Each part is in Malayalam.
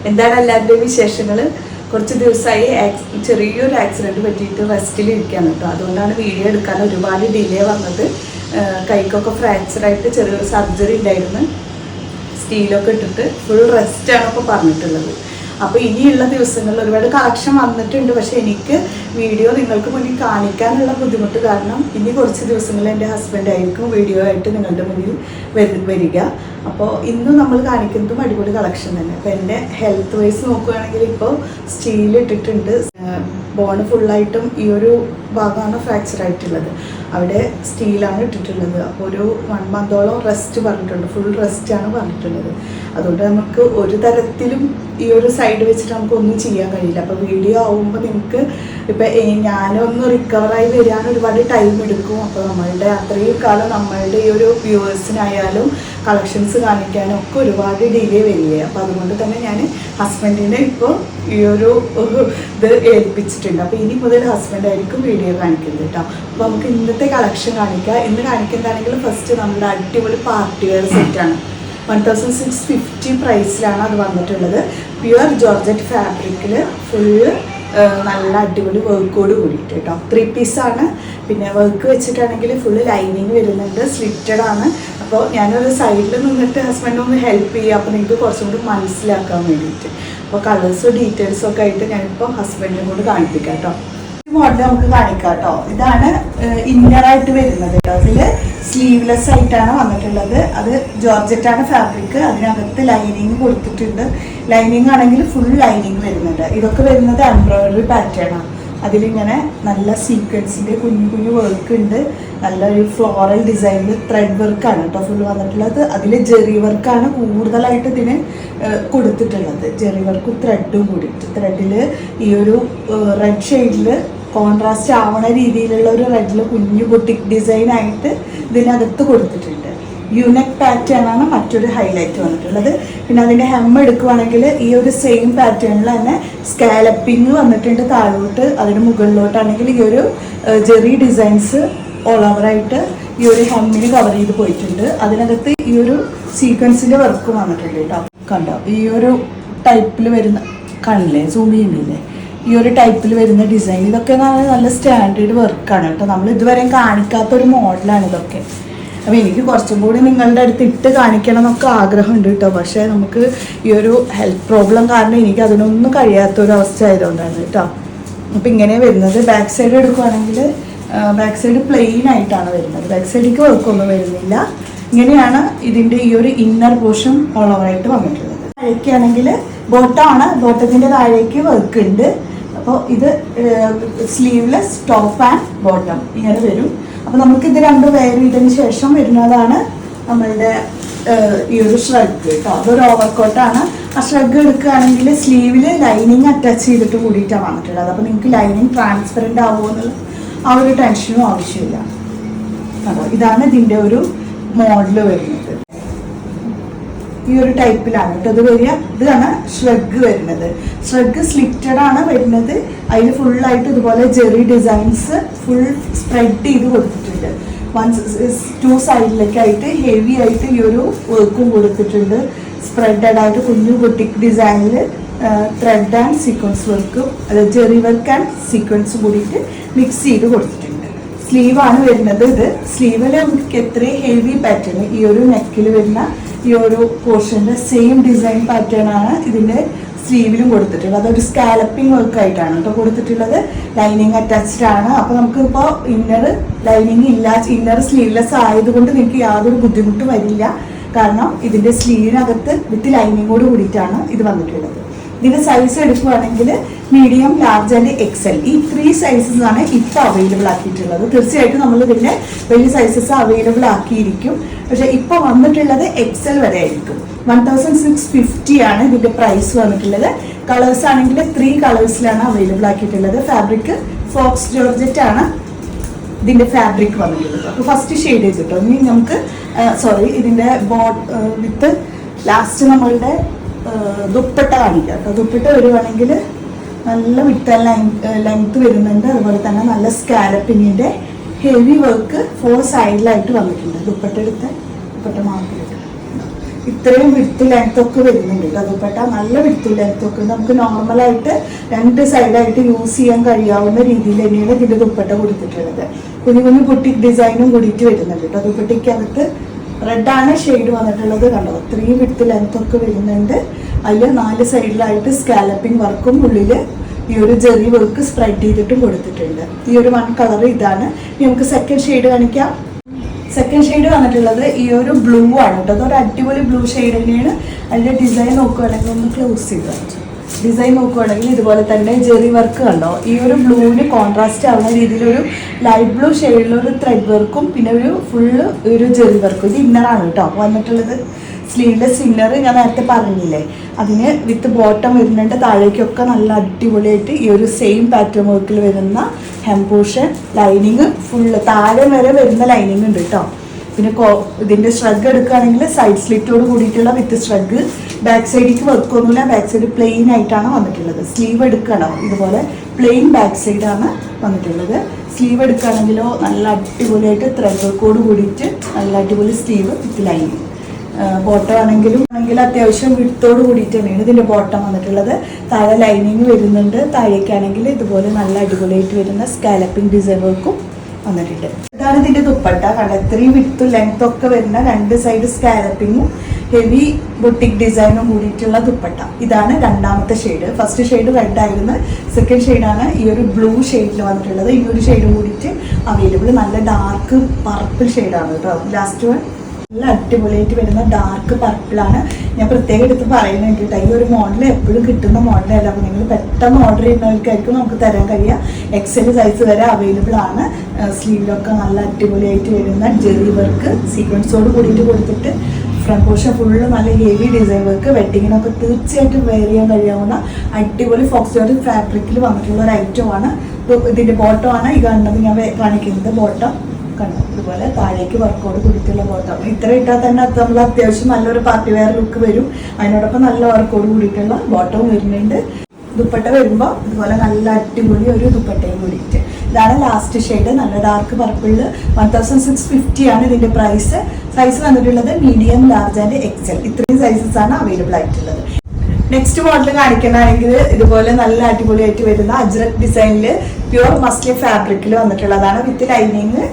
എന്താണ് എല്ലാവരുടെയും വിശേഷങ്ങൾ? കുറച്ച് ദിവസമായി ചെറിയൊരു ആക്സിഡൻറ്റ് പറ്റിയിട്ട് റെസ്റ്റിലിരിക്കുകയാണ് കേട്ടോ. അതുകൊണ്ടാണ് വീഡിയോ എടുക്കാൻ ഒരുപാട് ഡിലേ വന്നത്. കൈക്കൊക്കെ ഫ്രാക്ചറായിട്ട് ചെറിയൊരു സർജറി ഉണ്ടായിരുന്നു. സ്റ്റീലൊക്കെ ഇട്ടിട്ട് ഫുൾ റെസ്റ്റാണ് ഇപ്പോൾ പറഞ്ഞിട്ടുള്ളത്. അപ്പോൾ ഇനിയുള്ള ദിവസങ്ങളിൽ ഒരുപാട് കളക്ഷൻ വന്നിട്ടുണ്ട്. പക്ഷേ എനിക്ക് വീഡിയോ നിങ്ങൾക്ക് മുന്നിൽ കാണിക്കാനുള്ള ബുദ്ധിമുട്ട് കാരണം ഇനി കുറച്ച് ദിവസങ്ങളിൽ എൻ്റെ ഹസ്ബൻഡായിരിക്കും വീഡിയോ ആയിട്ട് നിങ്ങളുടെ മുന്നിൽ വരിക. അപ്പോൾ ഇന്നും നമ്മൾ കാണിക്കുന്നതും അടിപൊളി കളക്ഷൻ തന്നെ. അപ്പോൾ എൻ്റെ ഹെൽത്ത് വൈസ് നോക്കുകയാണെങ്കിൽ ഇപ്പോൾ സ്റ്റീൽ ഇട്ടിട്ടുണ്ട്. ബോൺ ഫുള്ളായിട്ടും ഈ ഒരു ഭാഗമാണ് ഫ്രാക്ചർ ആയിട്ടുള്ളത്. അവിടെ സ്റ്റീലാണ് ഇട്ടിട്ടുള്ളത്. അപ്പോൾ ഒരു 1 മന്തോളം റെസ്റ്റ് പറഞ്ഞിട്ടുണ്ട്. ഫുൾ റെസ്റ്റാണ് പറഞ്ഞിട്ടുള്ളത്. അതുകൊണ്ട് നമുക്ക് ഒരു തരത്തിലും ഈ ഒരു സൈഡ് വെച്ചിട്ട് നമുക്കൊന്നും ചെയ്യാൻ കഴിയില്ല. അപ്പോൾ വീഡിയോ ആവുമ്പോൾ നിങ്ങൾക്ക് ഇപ്പം ഞാനൊന്ന് റിക്കവറായി വരാൻ ഒരുപാട് ടൈം എടുക്കും. അപ്പോൾ നമ്മളുടെ അത്രയും കാലം നമ്മളുടെ ഈ ഒരു വ്യൂവേഴ്സിനായാലും കളക്ഷൻസ് കാണിക്കാനും ഒക്കെ ഒരുപാട് ഡിലേ വരികയാണ്. അപ്പോൾ അതുകൊണ്ട് തന്നെ ഞാൻ ഹസ്ബൻഡിനെ ഇപ്പോൾ ഈ ഒരു ഇത് ഏൽപ്പിച്ചിട്ടുണ്ട്. അപ്പോൾ ഇനി മുതൽ ഹസ്ബൻഡായിരിക്കും വീഡിയോ കാണിക്കുന്നത് കേട്ടോ. അപ്പോൾ നമുക്ക് ഇന്നത്തെ കളക്ഷൻ കാണിക്കാം. ഇന്ന് കാണിക്കുന്നതാണെങ്കിൽ ഫസ്റ്റ് നമ്മുടെ അടിപൊളി പാർട്ടി വെയർ സെറ്റാണ്. 1650 പ്രൈസിലാണ് അത് വന്നിട്ടുള്ളത്. പ്യുവർ ജോർജറ്റ് ഫാബ്രിക്കിൽ ഫുള്ള് നല്ല അടിപൊളി വർക്കോട് കൂടിയിട്ട് കേട്ടോ. 3 പീസാണ്. പിന്നെ വർക്ക് വെച്ചിട്ടാണെങ്കിൽ ഫുള്ള് ലൈനിങ് വരുന്നുണ്ട്. സ്ലിറ്റഡ് ആണ്. അപ്പോൾ ഞാനൊരു സൈഡിൽ നിന്നിട്ട് ഹസ്ബൻഡ് ഒന്ന് ഹെൽപ്പ് ചെയ്യുക. അപ്പോൾ നിങ്ങൾക്ക് കുറച്ചും കൂടി മനസ്സിലാക്കാൻ വേണ്ടിയിട്ട്. അപ്പോൾ കളേഴ്സും ഡീറ്റെയിൽസും ഒക്കെ ആയിട്ട് ഞാനിപ്പോൾ ഹസ്ബൻഡിനെ കൊണ്ട് കാണിപ്പിക്കാം കേട്ടോ. ഈ മോഡൽ നമുക്ക് കാണിക്കാം കേട്ടോ. ഇതാണ് ഇന്നറായിട്ട് വരുന്നത് കേട്ടോ. അതിൽ സ്ലീവ്ലെസ് ആയിട്ടാണ് വന്നിട്ടുള്ളത്. അത് ജോർജറ്റാണ് ഫാബ്രിക്. അതിനകത്ത് ലൈനിങ് കൊടുത്തിട്ടുണ്ട്. ലൈനിങ് ആണെങ്കിൽ ഫുൾ ലൈനിങ് വരുന്നുണ്ട്. ഇതൊക്കെ വരുന്നത് എംബ്രോയിഡറി പാറ്റേൺ ആണ്. അതിലിങ്ങനെ നല്ല സീക്വൻസിൻ്റെ കുഞ്ഞു കുഞ്ഞു വർക്ക് ഉണ്ട്. നല്ലൊരു ഫ്ലോറൽ ഡിസൈനിൽ ത്രെഡ് വർക്കാണ് കേട്ടോ ഫുൾ വന്നിട്ടുള്ളത്. അതിൽ ജെറി വർക്കാണ് കൂടുതലായിട്ട് ഇതിന് കൊടുത്തിട്ടുള്ളത്. ജെറി വർക്കും ത്രെഡും കൂടിയിട്ട്. ത്രെഡിൽ ഈ ഒരു റെഡ് ഷെയ്ഡിൽ കോൺട്രാസ്റ്റ് ആവണ രീതിയിലുള്ള ഒരു റെഡിൽ കുഞ്ഞു ബൊട്ടിക് ഡിസൈൻ ആയിട്ട് ഇതിനകത്ത് കൊടുത്തിട്ടുണ്ട്. യൂനെക്ക് പാറ്റേൺ ആണ് മറ്റൊരു ഹൈലൈറ്റ് വന്നിട്ടുള്ളത്. പിന്നെ അതിൻ്റെ ഹെം എടുക്കുവാണെങ്കിൽ ഈ ഒരു സെയിം പാറ്റേണിൽ തന്നെ സ്കാലപ്പിങ് വന്നിട്ടുണ്ട് താഴോട്ട്. അതിന് മുകളിലോട്ടാണെങ്കിൽ ഈ ഒരു ജെറി ഡിസൈൻസ് ഓൾ ഓവറായിട്ട് ഈ ഒരു ഹെമ്മിന് കവർ ചെയ്ത് പോയിട്ടുണ്ട്. അതിനകത്ത് ഈ ഒരു സീക്വൻസിൻ്റെ വർക്കും വന്നിട്ടുണ്ട് കേട്ടോ. കണ്ടോ ഈ ഒരു ടൈപ്പിൽ വരുന്ന കണ്ടില്ലേ, സൂം ചെയ്യുന്നില്ലേ, ഈ ഒരു ടൈപ്പിൽ വരുന്ന ഡിസൈൻ. ഇതൊക്കെ നല്ല സ്റ്റാൻഡേർഡ് വർക്കാണ് കേട്ടോ. നമ്മൾ ഇതുവരെയും കാണിക്കാത്തൊരു മോഡലാണ് ഇതൊക്കെ. അപ്പോൾ എനിക്ക് കുറച്ചും കൂടി നിങ്ങളുടെ അടുത്ത് ഇട്ട് കാണിക്കണം എന്നൊക്കെ ആഗ്രഹമുണ്ട് കേട്ടോ. പക്ഷേ നമുക്ക് ഈ ഒരു ഹെൽത്ത് പ്രോബ്ലം കാരണം എനിക്ക് അതിനൊന്നും കഴിയാത്തൊരവസ്ഥ ആയതുകൊണ്ടാണ് കേട്ടോ. അപ്പോൾ ഇങ്ങനെ വരുന്നത്. ബാക്ക് സൈഡ് എടുക്കുകയാണെങ്കിൽ ബാക്ക് സൈഡ് പ്ലെയിൻ ആയിട്ടാണ് വരുന്നത്. ബാക്ക് സൈഡിലേക്ക് വർക്കൊന്നും വരുന്നില്ല. ഇങ്ങനെയാണ് ഇതിൻ്റെ ഈ ഒരു ഇന്നർ പോർഷൻ ഓൾ ഓവറായിട്ട് വന്നിട്ടുള്ളത്. താഴേക്കാണെങ്കിൽ ബോട്ടമാണ്. ബോട്ടത്തിൻ്റെ താഴേക്ക് വർക്ക് ഉണ്ട്. അപ്പോൾ ഇത് സ്ലീവ്ലെസ് ടോപ്പ് ആൻഡ് ബോട്ടം ഇങ്ങനെ വരും. അപ്പോൾ നമുക്കിത് രണ്ടും വെയർ ചെയ്തതിന് ശേഷം വരുന്നതാണ് നമ്മളുടെ ഈ ഒരു ഷ്രഗ് കേട്ടോ. അതൊരു ഓവർകോട്ടാണ്. ആ ഷ്രഗ് എടുക്കുകയാണെങ്കിൽ സ്ലീവിൽ ലൈനിങ് അറ്റാച്ച് ചെയ്തിട്ട് കൂടിയിട്ടാണ് വന്നിട്ടുള്ളത്. അപ്പോൾ നിങ്ങൾക്ക് ലൈനിങ് ട്രാൻസ്പെറൻ്റ് ആവുമോ എന്നുള്ള ആ ഒരു ടെൻഷനും ആവശ്യമില്ല. അപ്പോൾ ഇതാണ് ഇതിൻ്റെ ഒരു മോഡൽ വരുന്നത്. ഈ ഒരു ടൈപ്പിലാണ് കേട്ടോ ഇത് വരിക. ഇതാണ് ഷ്രഗ് വരുന്നത്. ഷ്രഗ് സ്ലിറ്റഡ് ആണ് വരുന്നത്. അതിൽ ഫുള്ളായിട്ട് ഇതുപോലെ ജെറി ഡിസൈൻസ് ഫുൾ സ്പ്രെഡ് ചെയ്ത് കൊടുത്തിട്ടുണ്ട്. 2 സൈഡിലേക്കായിട്ട് ഹെവി ആയിട്ട് ഈ ഒരു വർക്കും കൊടുത്തിട്ടുണ്ട്. സ്പ്രെഡഡ് ആയിട്ട് കുഞ്ഞു ബൊട്ടിക് ഡിസൈനിൽ ത്രെഡ് ആൻഡ് സീക്വൻസ് വർക്കും അതായത് ജെറി വർക്ക് ആൻഡ് സീക്വൻസ് കൂടിയിട്ട് മിക്സ് ചെയ്ത് കൊടുത്തിട്ടുണ്ട്. സ്ലീവാണ് വരുന്നത്. ഇത് സ്ലീവിൽ നമുക്ക് എത്രയും ഹെവി പാറ്റേൺ ഈ ഒരു നെക്കിൽ വരുന്ന ഈ ഒരു പോർഷൻ്റെ സെയിം ഡിസൈൻ പാറ്റേൺ ആണ് ഇതിൻ്റെ സ്ലീവിലും കൊടുത്തിട്ടുള്ളത്. അതൊരു സ്കാലപ്പിംഗ് വർക്കായിട്ടാണ് കേട്ടോ കൊടുത്തിട്ടുള്ളത്. ലൈനിങ് അറ്റാച്ച്ഡ് ആണ്. അപ്പോൾ നമുക്കിപ്പോൾ ഇന്നർ ലൈനിങ് ഇല്ല, ഇന്നർ സ്ലീവ്ലെസ് ആയതുകൊണ്ട് നിങ്ങൾക്ക് യാതൊരു ബുദ്ധിമുട്ടും വരില്ല. കാരണം ഇതിൻ്റെ സ്ലീവിനകത്ത് വിത്ത് ലൈനിങ്ങോട് കൂടിയിട്ടാണ് ഇത് വന്നിട്ടുള്ളത്. ഇതിൻ്റെ സൈസ് എടുക്കുകയാണെങ്കിൽ മീഡിയം, ലാർജ് ആൻഡ് എക്സൽ ഈ 3 സൈസസ് ആണ് ഇപ്പോൾ അവൈലബിൾ ആക്കിയിട്ടുള്ളത്. തീർച്ചയായിട്ടും നമ്മൾ ഇതിൻ്റെ വലിയ സൈസസ് അവൈലബിൾ ആക്കിയിരിക്കും. പക്ഷേ ഇപ്പോൾ വന്നിട്ടുള്ളത് എക്സൽ വരെ ആയിരിക്കും. 1650 ആണ് ഇതിൻ്റെ പ്രൈസ് വന്നിട്ടുള്ളത്. കളേഴ്സ് ആണെങ്കിൽ 3 കളേഴ്സിലാണ് അവൈലബിൾ ആക്കിയിട്ടുള്ളത്. ഫാബ്രിക് ഫോക്സ് ജോർജറ്റ് ആണ് ഇതിൻ്റെ ഫാബ്രിക് വന്നിട്ടുള്ളത്. അപ്പോൾ ഫസ്റ്റ് ഷെയ്ഡ് ചെയ്തിട്ടോ. ഇനി നമുക്ക് ഇതിൻ്റെ വിത്ത് ലാസ്റ്റ് നമ്മളുടെ ദുപ്പട്ട കാണിക്കാം കേട്ടോ. ദുപ്പട്ട വരുവാണെങ്കിൽ നല്ല വിട്ട് ലെങ്ത് വരുന്നുണ്ട്. അതുപോലെ തന്നെ നല്ല സ്കാലപ്പിങ്ങിൻ്റെ ഹെവി വർക്ക് 4 സൈഡിലായിട്ട് വന്നിട്ടുണ്ട്. ദുപ്പട്ട എടുത്ത് ദുപ്പട്ട മാത്രം ഇത്രയും വിഡ്ത്ത് ലെങ്ത് ഒക്കെ വരുന്നുണ്ട് കേട്ടോ. ദുപ്പട്ട നല്ല വിഡ്ത്ത് ലെങ്ത് ഒക്കെ നമുക്ക് നോർമലായിട്ട് 2 സൈഡായിട്ട് യൂസ് ചെയ്യാൻ കഴിയാവുന്ന രീതിയിൽ തന്നെയാണ് ഇതിന്റെ ദുപ്പട്ട കൊടുത്തിട്ടുള്ളത്. കുഞ്ഞു കുഞ്ഞു ബുട്ടിക് ഡിസൈനും കൂടിയിട്ട് വരുന്നുണ്ട് കേട്ടോ. ദുപ്പട്ടയ്ക്കകത്ത് റെഡാണ് ഷെയ്ഡ് വന്നിട്ടുള്ളത്. കണ്ടോ, 3 വിഡ്ത്ത് ലെങ്ത് ഒക്കെ വരുന്നുണ്ട്. അതിൽ 4 സൈഡിലായിട്ട് സ്കാലപ്പിംഗ് വർക്കും ഉള്ളിൽ ഈ ഒരു ജെറി വർക്ക് സ്പ്രെഡ് ചെയ്തിട്ടും കൊടുത്തിട്ടുണ്ട്. ഈ ഒരു 1 കളർ ഇതാണ്. ഇനി നമുക്ക് സെക്കൻഡ് ഷെയ്ഡ് കാണിക്കാം. സെക്കൻഡ് ഷെയ്ഡ് വന്നിട്ടുള്ളത് ഈ ഒരു ബ്ലൂ ആണ് കേട്ടോ. അതൊരു അടിപൊളി ബ്ലൂ ഷെയ്ഡ് തന്നെയാണ്. അതിൻ്റെ ഡിസൈൻ നോക്കുകയാണെങ്കിൽ ഒന്ന് ക്ലോസ് ചെയ്ത് കാണിച്ചു. ഡിസൈൻ നോക്കുകയാണെങ്കിൽ ഇതുപോലെ തന്നെ ജെറി വർക്ക് കണ്ടോ. ഈ ഒരു ബ്ലൂവിന് കോൺട്രാസ്റ്റ് ആവുന്ന രീതിയിലൊരു ലൈറ്റ് ബ്ലൂ ഷെയ്ഡിലൊരു ത്രെഡ് വർക്കും പിന്നെ ഒരു ഫുള്ള് ഒരു ജെറി വർക്കും. ഇത് ഇന്നറാണ് കേട്ടോ വന്നിട്ടുള്ളത്. സ്ലീവ്ലെസ് ഇന്നർ ഞാൻ നേരത്തെ പറഞ്ഞില്ലേ, അതിന് വിത്ത് ബോട്ടം വരുന്നുണ്ട്. താഴേക്കൊക്കെ നല്ല അടിപൊളിയായിട്ട് ഈ ഒരു സെയിം പാറ്റേൺ വർക്കിൽ വരുന്ന ഹെം പോർഷൻ ലൈനിങ് ഫുള്ള് താഴെ വരെ വരുന്ന ലൈനിങ് ഉണ്ട് കേട്ടോ. പിന്നെ ഇതിൻ്റെ സ്ട്രഗ് എടുക്കുകയാണെങ്കിൽ സൈഡ് സ്ലിറ്റോട് കൂടിയിട്ടുള്ള വിത്ത് സ്ട്രഗ്. ബാക്ക് സൈഡിലേക്ക് വർക്കൊന്നുമില്ല. ബാക്ക് സൈഡ് പ്ലെയിൻ ആയിട്ടാണ് വന്നിട്ടുള്ളത്. സ്ലീവ് എടുക്കണം ഇതുപോലെ പ്ലെയിൻ ബാക്ക് സൈഡാണ് വന്നിട്ടുള്ളത്. സ്ലീവ് എടുക്കുകയാണെങ്കിലോ നല്ല അടിപൊളിയായിട്ട് ത്രെഡ് വർക്കോട് കൂടിയിട്ട് നല്ല അടിപൊളി സ്ലീവ് വിത്ത് ലൈനിങ്. ബോട്ടം ആണെങ്കിലും അത്യാവശ്യം വിട്ടോട് കൂടിയിട്ട് തന്നെയാണ് ഇതിൻ്റെ ബോട്ടം വന്നിട്ടുള്ളത്. താഴെ ലൈനിങ് വരുന്നുണ്ട്. താഴേക്കാണെങ്കിൽ ഇതുപോലെ നല്ല അടിപൊളിയായിട്ട് വരുന്ന സ്കാലപ്പിംഗ് ഡിസൈൻ വർക്കും വന്നിട്ടുണ്ട്. ഇതാണ് ഇതിൻ്റെ ദുപ്പട്ട. കണ്ട 3 വിഡ്ത്ത് ലെങ്ത് ഒക്കെ വരുന്ന 2 സൈഡ് സ്കാലപ്പിങ്ങും ഹെവി ബൊട്ടിക് ഡിസൈനും കൂടിയിട്ടുള്ള ദുപ്പട്ട. ഇതാണ് രണ്ടാമത്തെ ഷെയ്ഡ്. ഫസ്റ്റ് ഷെയ്ഡ് റെഡ് ആയിരുന്നു. സെക്കൻഡ് ഷെയ്ഡാണ് ഈ ഒരു ബ്ലൂ ഷെയ്ഡിൽ വന്നിട്ടുള്ളത്. ഈ ഒരു ഷെയ്ഡും കൂടിയിട്ട് അവൈലബിൾ. നല്ല ഡാർക്ക് പർപ്പിൾ ഷെയ്ഡാണ് കേട്ടോ. ലാസ്റ്റ് വൺ നല്ല അടിപൊളിയായിട്ട് വരുന്ന ഡാർക്ക് പർപ്പിളാണ്. ഞാൻ പ്രത്യേകം എടുത്ത് പറയുന്നത് കേട്ടോ. ഈ ഒരു മോഡൽ എപ്പോഴും കിട്ടുന്ന മോഡലല്ല. അപ്പോൾ നിങ്ങൾ പെട്ടെന്ന് ഓർഡർ ചെയ്യുന്നവർക്കായിരിക്കും നമുക്ക് തരാൻ കഴിയുക. XL സൈസ് വരെ അവൈലബിൾ ആണ്. സ്ലീവിലൊക്കെ നല്ല അടിപൊളിയായിട്ട് വരുന്ന ജെറി വർക്ക് സീക്വൻസോട് കൂടിയിട്ട് കൊടുത്തിട്ട് ഫ്രണ്ട് പോർഷൻ ഫുള്ള് നല്ല ഹെവി ഡിസൈൻ വർക്ക്. വെഡിങ്ങിനൊക്കെ തീർച്ചയായിട്ടും വെയർ ചെയ്യാൻ കഴിയാവുന്ന അടിപൊളി ഫോക്സ് ഫാബ്രിക്കിൽ വന്നിട്ടുള്ള ഒരു ഐറ്റമാണ്. ഇതിൻ്റെ ബോട്ടമാണ് ഈ കാണുന്നത്. ഞാൻ കാണിക്കുന്നത് ബോട്ടം കണ്ടു. ഇതുപോലെ താഴേക്ക് വർക്കോട് കൂടിയിട്ടുള്ള ബോട്ടം. ഇത്ര ഇട്ടാൽ തന്നെ നമ്മൾ അത്യാവശ്യം നല്ലൊരു പാർട്ടി വെയർ ലുക്ക് വരും. അതിനോടൊപ്പം നല്ല വർക്കോട് കൂടിയിട്ടുള്ള ബോട്ടവും വരുന്നുണ്ട്. ദുപ്പട്ട വരുമ്പോൾ ഇതുപോലെ നല്ല അടിപൊളി ഒരു ദുപ്പട്ടയും കൂടിയിട്ട്. ഇതാണ് ലാസ്റ്റ് ഷെയ്ഡ്. നല്ല ഡാർക്ക് പർപ്പിളിൽ 1650 ആണ് ഇതിൻ്റെ പ്രൈസ്. സൈസ് വന്നിട്ടുള്ളത് മീഡിയം, ലാർജ് ആൻഡ് XL. ഇത്രയും സൈസസ് ആണ് അവൈലബിൾ ആയിട്ടുള്ളത്. നെക്സ്റ്റ് മോഡൽ കാണിക്കുന്നതാണെങ്കിൽ ഇതുപോലെ നല്ല അടിപൊളിയായിട്ട് വരുന്ന അജ്രക് ഡിസൈനിൽ പ്യുവർ മസ്ലിൻ ഫാബ്രിക്കിൽ വന്നിട്ടുള്ളതാണ്. വിത്ത് ലൈനിങ്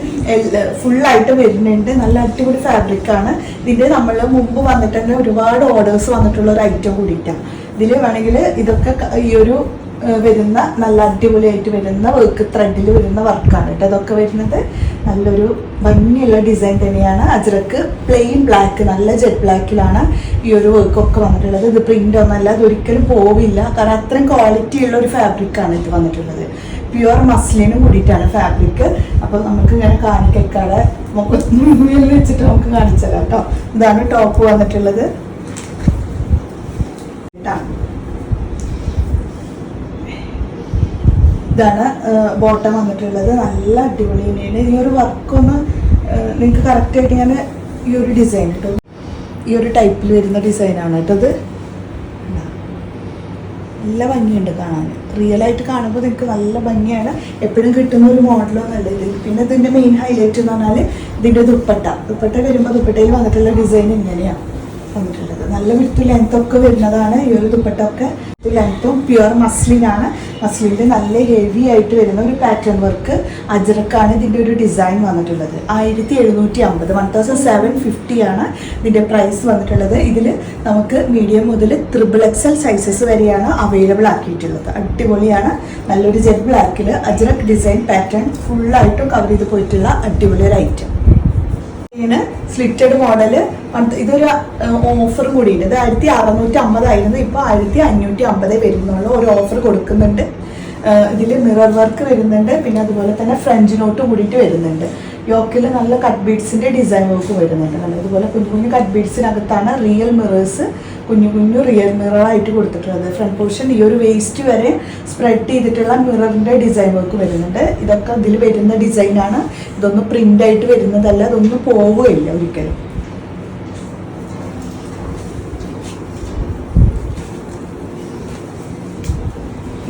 ഫുള്ളായിട്ട് വരുന്നുണ്ട്. നല്ല അടിപൊളി ഫാബ്രിക്കാണ്. ഇതിൻ്റെ നമ്മൾ മുമ്പ് വന്നിട്ടുണ്ട് ഒരുപാട് ഓർഡേഴ്സ് വന്നിട്ടുള്ള ഒരു ഐറ്റം കൂടിയിട്ടാണ്. ഇതിൽ വേണമെങ്കിൽ ഇതൊക്കെ ഈ ഒരു വരുന്ന നല്ല അടിപൊളിയായിട്ട് വരുന്ന വർക്ക് ത്രെഡിൽ വരുന്ന വർക്കാണ് കേട്ടോ. ഇതൊക്കെ വരുന്നത് നല്ലൊരു ഭംഗിയുള്ള ഡിസൈൻ തന്നെയാണ്. അജ്രക്ക് പ്ലെയിൻ ബ്ലാക്ക്, നല്ല ജെറ്റ് ബ്ലാക്കിലാണ് ഈ ഒരു വർക്കൊക്കെ വന്നിട്ടുള്ളത്. ഇത് പ്രിൻ്റ് ഒന്നല്ല, ഇതൊരിക്കലും പോവില്ല. കാരണം അത്രയും ക്വാളിറ്റി ഉള്ള ഒരു ഫാബ്രിക്കാണ് ഇത് വന്നിട്ടുള്ളത്. പ്യുവർ മസ്ലിനും കൂടിയിട്ടാണ് ഫാബ്രിക്. അപ്പോൾ നമുക്ക് ഇങ്ങനെ കാണിക്കാടെ വെച്ചിട്ട് നമുക്ക് കാണിച്ചു തരാം കേട്ടോ. ഇതാണ് ടോപ്പ് വന്നിട്ടുള്ളത്. ഇതാണ് ബോട്ടം വന്നിട്ടുള്ളത്. നല്ല അടിപൊളി തന്നെയാണ്. ഈ ഒരു വർക്കൊന്ന് നിങ്ങൾക്ക് കറക്റ്റായിട്ട് ഞാൻ ഈ ഒരു ഡിസൈൻ കേട്ടോ, ഈ ഒരു ടൈപ്പിൽ വരുന്ന ഡിസൈനാണ് കേട്ടോ. ഇത് നല്ല ഭംഗിയുണ്ട് കാണാൻ. റിയലായിട്ട് കാണുമ്പോൾ നിങ്ങൾക്ക് നല്ല ഭംഗിയാണ്. എപ്പോഴും കിട്ടുന്ന ഒരു മോഡലൊന്നല്ല ഇത്. പിന്നെ ഇതിൻ്റെ മെയിൻ ഹൈലൈറ്റ് എന്ന് പറഞ്ഞാൽ ഇതിൻ്റെ ദുപ്പട്ട വരുമ്പോൾ ദുപ്പട്ടയിൽ വന്നിട്ടുള്ള ഡിസൈൻ ഇങ്ങനെയാണ് വന്നിട്ടുള്ളത്. നല്ല വിട്ട് ലെങ്ത്തൊക്കെ വരുന്നതാണ് ഈ ഒരു ദുപ്പട്ട ഒക്കെ. ലെങ്ത്തും പ്യുവർ മസ്ലിനാണ്. മസ്ലിൻ്റെ നല്ല ഹെവി ആയിട്ട് വരുന്ന ഒരു പാറ്റേൺ വർക്ക് അജ്രക്കാണ് ഇതിൻ്റെ ഒരു ഡിസൈൻ വന്നിട്ടുള്ളത്. 1750 1750 ആണ് ഇതിൻ്റെ പ്രൈസ് വന്നിട്ടുള്ളത്. ഇതിൽ നമുക്ക് മീഡിയം മുതൽ XXL സൈസസ് വരെയാണ് അവൈലബിൾ ആക്കിയിട്ടുള്ളത്. അടിപൊളിയാണ്. നല്ലൊരു ജെറ്റ് ബ്ലാക്കിൽ അജ്രക് ഡിസൈൻ പാറ്റേൺ ഫുള്ളായിട്ടും കവർ ചെയ്ത് പോയിട്ടുള്ള അടിപൊളി ഒരു ഐറ്റം. ഇങ്ങനെ സ്ലിറ്റഡ് മോഡല്. ഇതൊരു ഓഫർ കൂടിയുണ്ട്. ഇത് 1650 ആയിരുന്നു. ഇപ്പോൾ 1550 വരുന്നുള്ള ഒരു ഓഫർ കൊടുക്കുന്നുണ്ട്. ഇതിൽ മിറർ വർക്ക് വരുന്നുണ്ട്. പിന്നെ അതുപോലെ തന്നെ ഫ്രഞ്ച് നോട്ടും കൂടിയിട്ട് വരുന്നുണ്ട്. യോക്കിൽ നല്ല കട്ട് ബീഡ്സിൻ്റെ ഡിസൈൻ വർക്ക് വരുന്നുണ്ട്. ഇതുപോലെ കുഞ്ഞു കുഞ്ഞു കട്ട് ബീഡ്സിനകത്താണ് റിയൽ മിറേഴ്സ് കുഞ്ഞു റിയൽ മിററായിട്ട് കൊടുത്തിട്ടുള്ളത്. ഫ്രണ്ട് പോർഷൻ ഈ ഒരു വേസ്റ്റ് വരെ സ്പ്രെഡ് ചെയ്തിട്ടുള്ള മിററിൻ്റെ ഡിസൈൻ വർക്ക് വരുന്നുണ്ട്. ഇതൊക്കെ ഇതിൽ വരുന്ന ഡിസൈനാണ്. ഇതൊന്നും പ്രിൻ്റായിട്ട് വരുന്നതല്ല. ഇതൊന്നും പോവുകയില്ല ഒരിക്കലും.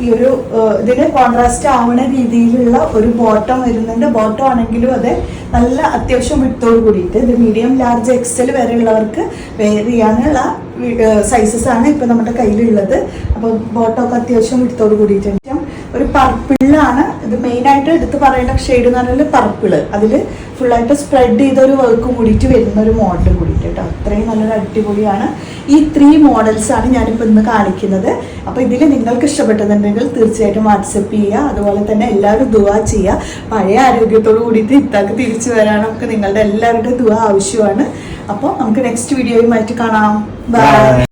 ഈ ഒരു ഇതിന് കോൺട്രാസ്റ്റ് ആവുന്ന രീതിയിലുള്ള ഒരു ബോട്ടം വരുന്നുണ്ട്. ബോട്ടം ആണെങ്കിലും അതെ നല്ല അത്യാവശ്യം വിട്ടോട് കൂടിയിട്ട് ഇത് മീഡിയം ലാർജ് എക്സൽ വരെ ഉള്ളവർക്ക് വെയർ ചെയ്യാനുള്ള സൈസസ് ആണ് ഇപ്പൊ നമ്മുടെ കയ്യിലുള്ളത്. അപ്പോൾ ബോട്ടം ഒക്കെ അത്യാവശ്യം വിട്ടോട് കൂടിയിട്ടുണ്ട്. ഒരു പർപ്പിളാണ് ഇത് മെയിനായിട്ട് എടുത്ത് പറയേണ്ട ഷെയ്ഡ് എന്ന് പറഞ്ഞാൽ പർപ്പിള്. അതിൽ ഫുള്ളായിട്ട് സ്പ്രെഡ് ചെയ്തൊരു വർക്ക് കൂടിയിട്ട് വരുന്ന ഒരു മോഡൽ കൂടിയിട്ട് കേട്ടോ. അത്രയും നല്ലൊരു അടിപൊളിയാണ്. ഈ 3 മോഡൽസ് ആണ് ഞാനിപ്പോൾ ഇന്ന് കാണിക്കുന്നത്. അപ്പോൾ ഇതിൽ നിങ്ങൾക്ക് ഇഷ്ടപ്പെട്ടതുണ്ടെങ്കിൽ തീർച്ചയായിട്ടും വാട്സപ്പ് ചെയ്യുക. അതുപോലെ തന്നെ എല്ലാവരും ദുആ ചെയ്യുക. പഴയ ആരോഗ്യത്തോട് കൂടിയിട്ട് ഇത്താക്ക് തിരിച്ചു വരാനൊക്കെ നിങ്ങളുടെ എല്ലാവരുടെയും ദുആ ആവശ്യമാണ്. അപ്പോൾ നമുക്ക് നെക്സ്റ്റ് വീഡിയോയുമായിട്ട് കാണാം. ബൈ.